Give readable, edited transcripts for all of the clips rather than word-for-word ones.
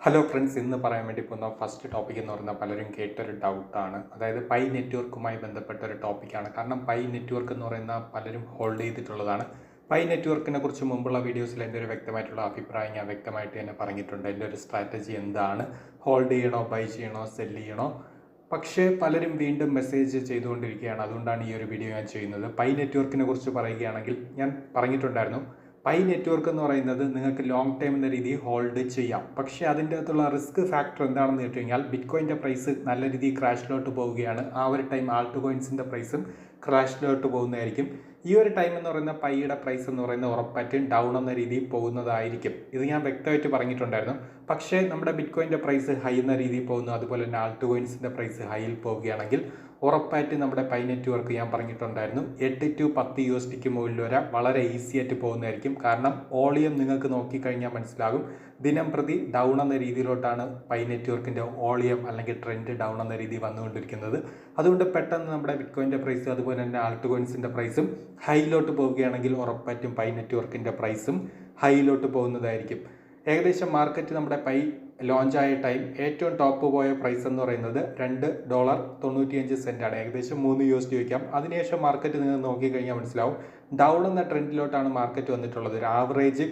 Hello friends, ഇന്ന് പറയാൻ വേണ്ടി പോകുന്ന ഫസ്റ്റ് ടോപ്പിക് എന്ന് പറയുന്നത് പലരും കേട്ടൊരു ഡൗട്ടാണ്. അതായത് പൈ നെറ്റ്വർക്കുമായി ബന്ധപ്പെട്ട ഒരു ടോപ്പിക്കാണ്. കാരണം പൈ നെറ്റ്വർക്ക് എന്ന് പറയുന്ന പലരും ഹോൾഡ് ചെയ്തിട്ടുള്ളതാണ്. പൈ നെറ്റ്വർക്കിനെ കുറിച്ച് മുമ്പുള്ള വീഡിയോസിൽ എൻ്റെ ഒരു വ്യക്തമായിട്ടുള്ള അഭിപ്രായം ഞാൻ വ്യക്തമായിട്ട് തന്നെ പറഞ്ഞിട്ടുണ്ട്. എൻ്റെ ഒരു സ്ട്രാറ്റജി എന്താണ്, ഹോൾഡ് ചെയ്യണോ, ബൈ ചെയ്യണോ, സെല് ചെയ്യണോ. പക്ഷേ പലരും വീണ്ടും മെസ്സേജ് ചെയ്തുകൊണ്ടിരിക്കുകയാണ്. അതുകൊണ്ടാണ് ഈ ഒരു വീഡിയോ ഞാൻ ചെയ്യുന്നത്. പൈ നെറ്റ്വർക്കിനെ കുറിച്ച് പറയുകയാണെങ്കിൽ ഞാൻ പറഞ്ഞിട്ടുണ്ടായിരുന്നു, പൈ നെറ്റ്വർക്ക് എന്ന് പറയുന്നത് നിങ്ങൾക്ക് ലോങ് ടൈം എന്ന രീതിയിൽ ഹോൾഡ് ചെയ്യാം. പക്ഷേ അതിൻ്റെ അകത്തുള്ള റിസ്ക് ഫാക്ടർ എന്താണെന്ന് വെച്ച് കഴിഞ്ഞാൽ ബിറ്റ്കോയിൻ്റെ പ്രൈസ് നല്ല രീതിയിൽ ക്രാഷിലോട്ട് പോവുകയാണ്. ആ ഒരു ടൈം ആൾട്ട് കോയിൻസിൻ്റെ പ്രൈസും ക്രാഷിലോട്ട് പോകുന്നതായിരിക്കും. ഈ ഒരു ടൈം എന്ന് പറയുന്ന പൈയുടെ പ്രൈസ് എന്ന് പറയുന്ന ഉറപ്പായിട്ടും ഡൗൺ എന്ന രീതിയിൽ പോകുന്നതായിരിക്കും. ഇത് ഞാൻ വ്യക്തമായിട്ട് പറഞ്ഞിട്ടുണ്ടായിരുന്നു. പക്ഷേ നമ്മുടെ ബിറ്റ്കോയിൻ്റെ പ്രൈസ് ഹൈ എന്ന രീതിയിൽ പോകുന്നു, അതുപോലെ തന്നെ ആൾട്ട് കോയിൻസിൻ്റെ പ്രൈസ് ഹൈയിൽ പോവുകയാണെങ്കിൽ ഉറപ്പായിട്ട് നമ്മുടെ പൈ നെറ്റ്വർക്ക് ഞാൻ പറഞ്ഞിട്ടുണ്ടായിരുന്നു 8 to 10 USDക്ക് മുകളിൽ വരെ വളരെ ഈസി ആയിട്ട് പോകുന്നതായിരിക്കും. കാരണം വോളിയം നിങ്ങൾക്ക് നോക്കിക്കഴിഞ്ഞാൽ മനസ്സിലാകും, ദിനം പ്രതി ഡൗൺ എന്ന രീതിയിലോട്ടാണ് പൈ നെറ്റ്വർക്കിൻ്റെ വോളിയം അല്ലെങ്കിൽ ട്രെൻഡ് ഡൗൺ എന്ന രീതിയിൽ വന്നുകൊണ്ടിരിക്കുന്നത്. അതുകൊണ്ട് പെട്ടെന്ന് നമ്മുടെ ബിറ്റ്കോയിൻ്റെ പ്രൈസ് അതുപോലെ തന്നെ ആൾട്ട് കോയിൻസിൻ്റെ പ്രൈസും ഹൈയിലോട്ട് പോവുകയാണെങ്കിൽ ഉറപ്പായിട്ടും പൈ നെറ്റ്വർക്കിൻ്റെ പ്രൈസും ഹൈയിലോട്ട് പോകുന്നതായിരിക്കും. ഏകദേശം മാർക്കറ്റ് നമ്മുടെ പൈ ലോഞ്ചായ ടൈം ഏറ്റവും ടോപ്പ് പോയ പ്രൈസ് എന്ന് പറയുന്നത് $2.95 ആണ്. ഏകദേശം 3 USD വയ്ക്കാം. അതിനുശേഷം മാർക്കറ്റ് നിങ്ങൾ നോക്കിക്കഴിഞ്ഞാൽ മനസ്സിലാവും, ഡൗൺ എന്ന ട്രെൻഡിലോട്ടാണ് മാർക്കറ്റ് വന്നിട്ടുള്ളത്. ഒരു ആവറേജ്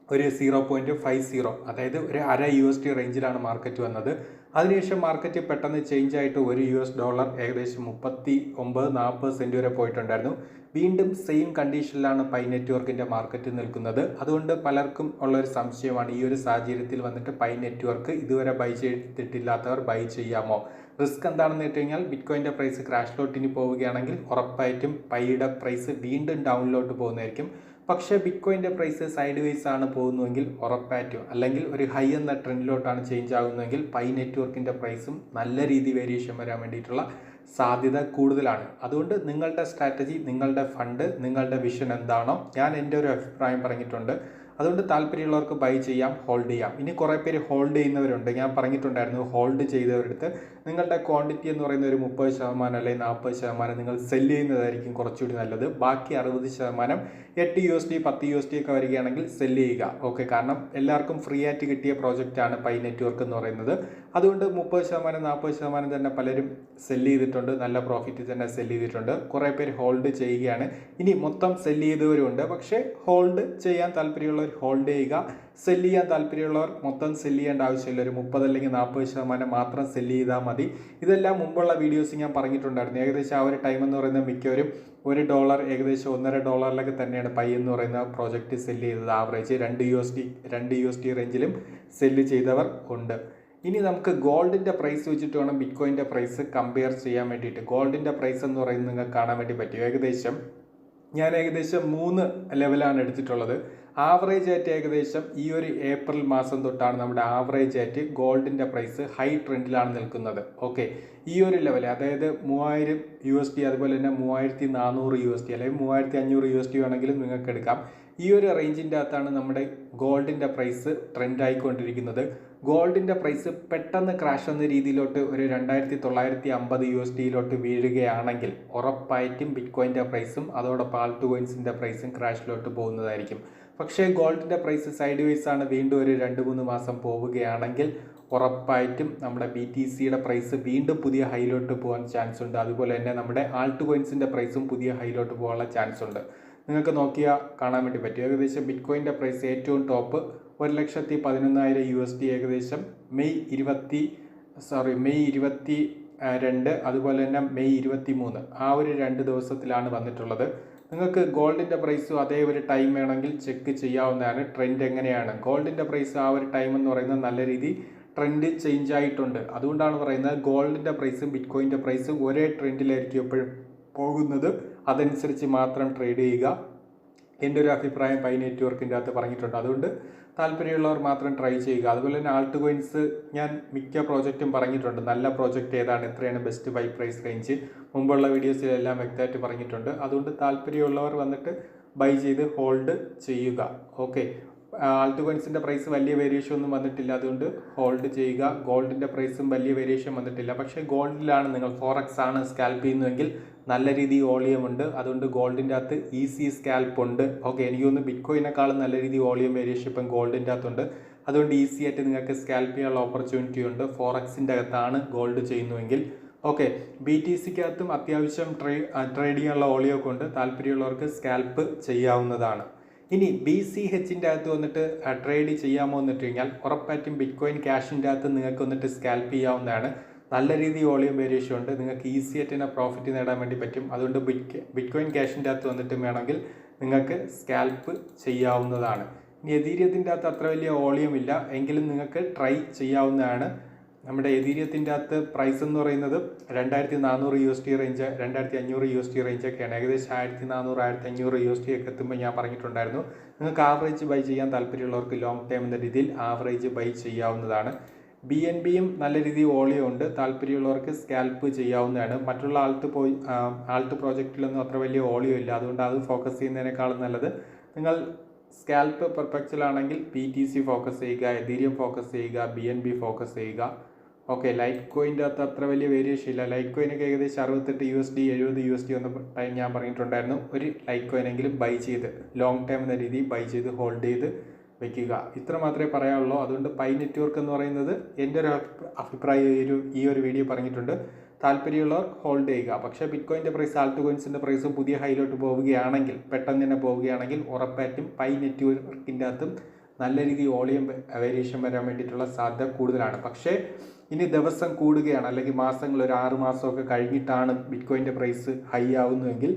ഒരു 0.50, അതായത് ഒരു $0.5 റേഞ്ചിലാണ് മാർക്കറ്റ് വന്നത്. അതിനുശേഷം മാർക്കറ്റ് പെട്ടെന്ന് ചേഞ്ച് ആയിട്ട് $1 ഏകദേശം 39-40 സെൻറ്റ് വരെ പോയിട്ടുണ്ടായിരുന്നു. വീണ്ടും സെയിം കണ്ടീഷനിലാണ് പൈ നെറ്റ്വർക്കിൻ്റെ മാർക്കറ്റ് നിൽക്കുന്നത്. അതുകൊണ്ട് പലർക്കും ഉള്ളൊരു സംശയമാണ്, ഈ ഒരു സാഹചര്യത്തിൽ വന്നിട്ട് പൈ നെറ്റ്വർക്ക് ഇതുവരെ ബൈ ചെയ്തിട്ടില്ലാത്തവർ ബൈ ചെയ്യാമോ? റിസ്ക് എന്താണെന്ന് വെച്ച് കഴിഞ്ഞാൽ ബിറ്റ്കോയിൻ്റെ പ്രൈസ് ക്രാഷിലോട്ട് ഇനി പോവുകയാണെങ്കിൽ ഉറപ്പായിട്ടും പൈയുടെ പ്രൈസ് വീണ്ടും ഡൗണിലോട്ട് പോകുന്നതായിരിക്കും. പക്ഷേ ബിറ്റ്കോയിൻ്റെ പ്രൈസ് സൈഡ് വേസ് ആണ് പോകുന്നതെങ്കിൽ ഉറപ്പായിട്ടും, അല്ലെങ്കിൽ ഒരു ഹൈ എന്ന ട്രെൻഡിലോട്ടാണ് ചേഞ്ച് ആകുന്നതെങ്കിൽ പൈ നെറ്റ്വർക്കിൻ്റെ പ്രൈസും നല്ല രീതി വേരിയേഷൻ വരാൻ വേണ്ടിയിട്ടുള്ള സാധ്യത കൂടുതലാണ്. അതുകൊണ്ട് നിങ്ങളുടെ സ്ട്രാറ്റജി, നിങ്ങളുടെ ഫണ്ട്, നിങ്ങളുടെ വിഷൻ എന്താണോ, ഞാൻ എൻ്റെ ഒരു അഭിപ്രായം പറഞ്ഞിട്ടുണ്ട്. അതുകൊണ്ട് താല്പര്യമുള്ളവർക്ക് ബൈ ചെയ്യാം, ഹോൾഡ് ചെയ്യാം. ഇനി കുറേ പേര് ഹോൾഡ് ചെയ്യുന്നവരുണ്ട്. ഞാൻ പറഞ്ഞിട്ടുണ്ടായിരുന്നു, ഹോൾഡ് ചെയ്തവരെടുത്ത് നിങ്ങളുടെ ക്വാണ്ടിറ്റി എന്ന് പറയുന്ന ഒരു 30% അല്ലെങ്കിൽ 40% നിങ്ങൾ സെല് ചെയ്യുന്നതായിരിക്കും കുറച്ചുകൂടി നല്ലത്. ബാക്കി 60% 8 USD 10 USD ഒക്കെ വരികയാണെങ്കിൽ സെല് ചെയ്യുക. ഓക്കെ, കാരണം എല്ലാവർക്കും ഫ്രീ ആയിട്ട് കിട്ടിയ പ്രോജക്റ്റാണ് പൈ നെറ്റ്വർക്ക് എന്ന് പറയുന്നത്. അതുകൊണ്ട് 30% 40% തന്നെ പലരും സെല് ചെയ്തിട്ടുണ്ട്, നല്ല പ്രോഫിറ്റ് തന്നെ സെല് ചെയ്തിട്ടുണ്ട്. കുറേ പേര് ഹോൾഡ് ചെയ്യുകയാണ്. ഇനി മൊത്തം സെല് ചെയ്തവരുണ്ട്. പക്ഷേ ഹോൾഡ് ചെയ്യാൻ താല്പര്യമുള്ളവർ ഹോൾഡ് ചെയ്യുക. സെല് ചെയ്യാൻ താല്പര്യമുള്ളവർ മൊത്തം സെല് ചെയ്യേണ്ട ആവശ്യമില്ല, ഒരു 30 അല്ലെങ്കിൽ 40% മാത്രം സെല് ചെയ്താൽ മതി. ഇതെല്ലാം മുമ്പുള്ള വീഡിയോസ് ഞാൻ പറഞ്ഞിട്ടുണ്ടായിരുന്നു. ഏകദേശം ആ ഒരു ടൈം എന്ന് പറയുന്നത് മിക്കവരും $1 ഏകദേശം $1.50 തന്നെയാണ് പൈ എന്ന് പറയുന്ന പ്രോജക്റ്റ് സെല് ചെയ്തത്. ആവറേജ് 2 USD റേഞ്ചിലും സെല് ചെയ്തവർ ഉണ്ട്. ഇനി നമുക്ക് ഗോൾഡിൻ്റെ പ്രൈസ് വെച്ചിട്ട് വേണം ബിറ്റ്കോയിൻ്റെ പ്രൈസ് കമ്പയർ ചെയ്യാൻ വേണ്ടിയിട്ട്. ഗോൾഡിൻ്റെ പ്രൈസ് എന്ന് പറയുന്നത് നിങ്ങൾക്ക് കാണാൻ വേണ്ടി പറ്റും. ഞാൻ ഏകദേശം 3 ലെവലാണ് എടുത്തിട്ടുള്ളത്. ആവറേജ് ആയിട്ട് ഏകദേശം ഈ ഒരു ഏപ്രിൽ മാസം തൊട്ടാണ് നമ്മുടെ ആവറേജ് ആയിട്ട് ഗോൾഡിൻ്റെ പ്രൈസ് ഹൈ ട്രെൻഡിലാണ് നിൽക്കുന്നത്. ഓക്കെ, ഈ ഒരു ലെവൽ, അതായത് 3000 USD, അതുപോലെ തന്നെ 3400 USD അല്ലെങ്കിൽ 3500 USD വേണമെങ്കിലും നിങ്ങൾക്ക് എടുക്കാം. ഈ ഒരു റേഞ്ചിൻ്റെ അകത്താണ് നമ്മുടെ ഗോൾഡിൻ്റെ പ്രൈസ് ട്രെൻഡ് ആയിക്കൊണ്ടിരിക്കുന്നത്. ഗോൾഡിൻ്റെ പ്രൈസ് പെട്ടെന്ന് ക്രാഷ് എന്ന രീതിയിലോട്ട് ഒരു 2950 USD വീഴുകയാണെങ്കിൽ ഉറപ്പായിട്ടും ബിറ്റ്കോയിൻ്റെ പ്രൈസും അതോടൊപ്പം ആൾട്ട് കോയിൻസിൻ്റെ പ്രൈസും ക്രാഷിലോട്ട് പോകുന്നതായിരിക്കും. പക്ഷേ ഗോൾഡിൻ്റെ പ്രൈസ് സൈഡ് വേസ് ആണ്, വീണ്ടും ഒരു 2-3 മാസം പോവുകയാണെങ്കിൽ ഉറപ്പായിട്ടും നമ്മുടെ BTCയുടെ പ്രൈസ് വീണ്ടും പുതിയ ഹൈയിലോട്ട് പോകാൻ ചാൻസ് ഉണ്ട്. അതുപോലെ തന്നെ നമ്മുടെ ആൾട്ട് കോയിൻസിൻ്റെ പ്രൈസും പുതിയ ഹൈയിലോട്ട് പോകാനുള്ള ചാൻസ് ഉണ്ട്. നിങ്ങൾക്ക് നോക്കിയാൽ കാണാൻ വേണ്ടി പറ്റും. ഏകദേശം ബിറ്റ്കോയിൻ്റെ പ്രൈസ് ഏറ്റവും ടോപ്പ് 1,11,000 USD ഏകദേശം മെയ് 22, അതുപോലെ തന്നെ മെയ് 23, ആ ഒരു 2 ദിവസത്തിലാണ് വന്നിട്ടുള്ളത്. നിങ്ങൾക്ക് ഗോൾഡിൻ്റെ പ്രൈസും അതേ ഒരു ടൈം വേണമെങ്കിൽ ചെക്ക് ചെയ്യാവുന്നതാണ്. ട്രെൻഡ് എങ്ങനെയാണ്, ഗോൾഡിൻ്റെ പ്രൈസ് ആ ഒരു ടൈം എന്ന് പറയുന്നത് നല്ല രീതിയിൽ ട്രെൻഡ് ചേഞ്ച് ആയിട്ടുണ്ട്. അതുകൊണ്ടാണ് പറയുന്നത് ഗോൾഡിൻ്റെ പ്രൈസും ബിറ്റ്കോയിൻ്റെ പ്രൈസും ഒരേ ട്രെൻഡിലായിരിക്കും എപ്പോഴും പോകുന്നത്. അതനുസരിച്ച് മാത്രം ട്രേഡ് ചെയ്യുക. എൻ്റെ ഒരു അഭിപ്രായം പൈ നെറ്റ്വർക്കിൻ്റെ അകത്ത് പറഞ്ഞിട്ടുണ്ട്. അതുകൊണ്ട് താല്പര്യമുള്ളവർ മാത്രം ട്രൈ ചെയ്യുക. അതുപോലെ തന്നെ ആൾട്ട് കോയിൻസ് ഞാൻ മിക്ക പ്രോജക്റ്റും പറഞ്ഞിട്ടുണ്ട്. നല്ല പ്രോജക്റ്റ് ഏതാണ്, എത്രയാണ് ബെസ്റ്റ് ബൈ പ്രൈസ് റേഞ്ച്, മുമ്പുള്ള വീഡിയോസിലെല്ലാം വ്യക്തമായിട്ട് പറഞ്ഞിട്ടുണ്ട്. അതുകൊണ്ട് താല്പര്യമുള്ളവർ വന്നിട്ട് ബൈ ചെയ്ത് ഹോൾഡ് ചെയ്യുക. ഓക്കെ, ആൾട്ട് കോയിൻസിൻ്റെ പ്രൈസ് വലിയ വേരിയേഷൻ ഒന്നും വന്നിട്ടില്ല, അതുകൊണ്ട് ഹോൾഡ് ചെയ്യുക. ഗോൾഡിൻ്റെ പ്രൈസും വലിയ വേരിയേഷൻ വന്നിട്ടില്ല. പക്ഷേ ഗോൾഡിലാണ് നിങ്ങൾ ഫോറക്സ് ആണ് സ്കാൽപ്പ് ചെയ്യുന്നതെങ്കിൽ നല്ല രീതിയിൽ വോളിയം അതുകൊണ്ട് ഗോൾഡിൻ്റെ അകത്ത് ഈസി സ്കാൽപ്പ് ഉണ്ട്. ഓക്കെ, എനിക്ക് തോന്നുന്നു ബിറ്റ് കോയിനേക്കാളും നല്ല രീതിയിൽ വോളിയം വേരിയേഷൻ ഇപ്പം ഗോൾഡിൻ്റെ അകത്തുണ്ട്. അതുകൊണ്ട് ഈസി ആയിട്ട് നിങ്ങൾക്ക് സ്കാൽപ്പ് ചെയ്യാനുള്ള ഓപ്പർച്യൂണിറ്റി ഉണ്ട്. ഫോറക്സിൻ്റെ അകത്താണ് ഗോൾഡ് ചെയ്യുന്നുവെങ്കിൽ. ഓക്കെ, BTC അകത്തും അത്യാവശ്യം ട്രേഡ് ചെയ്യാനുള്ള വോളിയമൊക്കെ ഉണ്ട്. താല്പര്യമുള്ളവർക്ക് സ്കാൽപ്പ് ചെയ്യാവുന്നതാണ്. ഇനി BCHൻ്റെ അകത്ത് വന്നിട്ട് ട്രേഡ് ചെയ്യാമോ എന്നിട്ട് കഴിഞ്ഞാൽ ഉറപ്പായിട്ടും ബിറ്റ് കോയിൻ ക്യാഷിൻ്റെ അകത്ത് നിങ്ങൾക്ക് വന്നിട്ട് സ്കാൽപ്പ് ചെയ്യാവുന്നതാണ്. നല്ല രീതിയിൽ വോളിയം വേരിയേഷൻ ഉണ്ട്. നിങ്ങൾക്ക് ഈസി ആയിട്ട് തന്നെ പ്രോഫിറ്റ് നേടാൻ വേണ്ടി പറ്റും. അതുകൊണ്ട് ബിറ്റ് കോയിൻ ക്യാഷിൻ്റെ അകത്ത് വന്നിട്ട് വേണമെങ്കിൽ നിങ്ങൾക്ക് സ്കാൽപ്പ് ചെയ്യാവുന്നതാണ്. ഇനി എതീരിയത്തിൻ്റെ അകത്ത് അത്ര വലിയ വോളിയം ഇല്ല എങ്കിലും നിങ്ങൾക്ക് ട്രൈ ചെയ്യാവുന്നതാണ്. നമ്മുടെ എതീരിയത്തിൻ്റെ അകത്ത് പ്രൈസ് എന്ന് പറയുന്നത് $2400 റേഞ്ച്, $2500 റേഞ്ചൊക്കെയാണ്. ഏകദേശം 1400-1500 ഒക്കെ എത്തുമ്പോൾ ഞാൻ പറഞ്ഞിട്ടുണ്ടായിരുന്നു. നിങ്ങൾക്ക് ആവറേജ് ബൈ ചെയ്യാൻ താല്പര്യമുള്ളവർക്ക് ലോങ് ടൈം എന്ന രീതിയിൽ ആവറേജ് ബൈ ചെയ്യാവുന്നതാണ്. BNBയും നല്ല രീതിയിൽ വോളിയം ഉണ്ട്. താല്പര്യമുള്ളവർക്ക് സ്കാൽപ്പ് ചെയ്യാവുന്നതാണ്. മറ്റുള്ള ആൾട്ട് പ്രോജക്റ്റിലൊന്നും അത്ര വലിയ വോളിയം ഇല്ല. അതുകൊണ്ട് അത് ഫോക്കസ് ചെയ്യുന്നതിനേക്കാളും നല്ലത് നിങ്ങൾ സ്കാൽപ്പ് പെർപെക്ച്വലാണെങ്കിൽ BTC ഫോക്കസ് ചെയ്യുക, എതീരിയം ഫോക്കസ് ചെയ്യുക, BNB ഫോക്കസ് ചെയ്യുക. ഓക്കെ, ലൈറ്റ് കോയിൻ്റെ അകത്ത് അത്ര വലിയ വേരിയേഷൻ ഇല്ല. ലൈറ്റ് കോയിനൊക്കെ ഏകദേശം $68, $70 വന്ന ടൈം ഞാൻ പറഞ്ഞിട്ടുണ്ടായിരുന്നു. ഒരു ലൈറ്റ് കോയിനെങ്കിലും ബൈ ചെയ്ത് ലോങ് ടൈം എന്ന രീതിയിൽ ബൈ ചെയ്ത് ഹോൾഡ് ചെയ്ത് വയ്ക്കുക. ഇത്ര മാത്രമേ പറയാനുള്ളൂ. അതുകൊണ്ട് പൈ നെറ്റ്വർക്ക് എന്ന് പറയുന്നത് എൻ്റെ ഒരു അഭിപ്രായം ഈ ഒരു വീഡിയോ പറഞ്ഞിട്ടുണ്ട്. താല്പര്യമുള്ളവർ ഹോൾഡ് ചെയ്യുക. പക്ഷേ ബിറ്റ് കോയിൻ്റെ പ്രൈസ്, ആൾട്ട് കോയിൻസിൻ്റെ പ്രൈസ് പുതിയ ഹൈലോട്ട് പോവുകയാണെങ്കിൽ, പെട്ടെന്ന് തന്നെ പോവുകയാണെങ്കിൽ ഉറപ്പായിട്ടും പൈ നെറ്റ്വർക്കിൻ്റെ അകത്തും നല്ല രീതിയിൽ വോളിയം വേരിയേഷൻ വരാൻ വേണ്ടിയിട്ടുള്ള സാധ്യത കൂടുതലാണ്. പക്ഷേ ഇനി ദിവസം കൂടുകയാണ്, അല്ലെങ്കിൽ മാസങ്ങൾ, ഒരു 6 മാസമൊക്കെ കഴിഞ്ഞിട്ടാണ് ബിറ്റ് കോയിൻ്റെ പ്രൈസ് ഹൈ ആവുന്നതെങ്കിൽ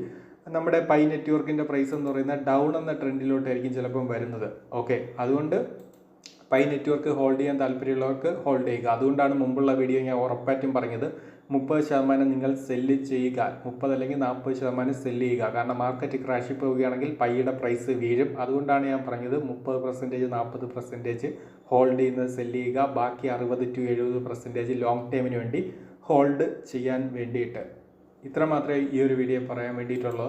നമ്മുടെ പൈ നെറ്റ്വർക്കിൻ്റെ പ്രൈസ് എന്ന് പറയുന്നത് ഡൗൺ എന്ന ട്രെൻഡിലോട്ടായിരിക്കും ചിലപ്പം വരുന്നത്. ഓക്കെ, അതുകൊണ്ട് പൈ നെറ്റ്വർക്ക് ഹോൾഡ് ചെയ്യാൻ താല്പര്യമുള്ളവർക്ക് ഹോൾഡ് ചെയ്യുക. അതുകൊണ്ടാണ് മുമ്പുള്ള വീഡിയോ ഞാൻ ഉറപ്പായിട്ടും പറഞ്ഞത് 30% നിങ്ങൾ സെല്ല് ചെയ്യുക, 30 അല്ലെങ്കിൽ 40% സെല്ല് ചെയ്യുക. കാരണം മാർക്കറ്റ് ക്രാഷിൽ പോവുകയാണെങ്കിൽ പൈയുടെ പ്രൈസ് വീഴും. അതുകൊണ്ടാണ് ഞാൻ പറഞ്ഞത് 30%, 40% ഹോൾഡ് ചെയ്യുന്നത് സെല്ല് ചെയ്യുക. ബാക്കി 60-70% ലോങ് ടൈമിന് വേണ്ടി ഹോൾഡ് ചെയ്യാൻ വേണ്ടിയിട്ട്. ഇത്ര മാത്രമേ ഈ ഒരു വീഡിയോ പറയാൻ വേണ്ടിയിട്ടുള്ളൂ.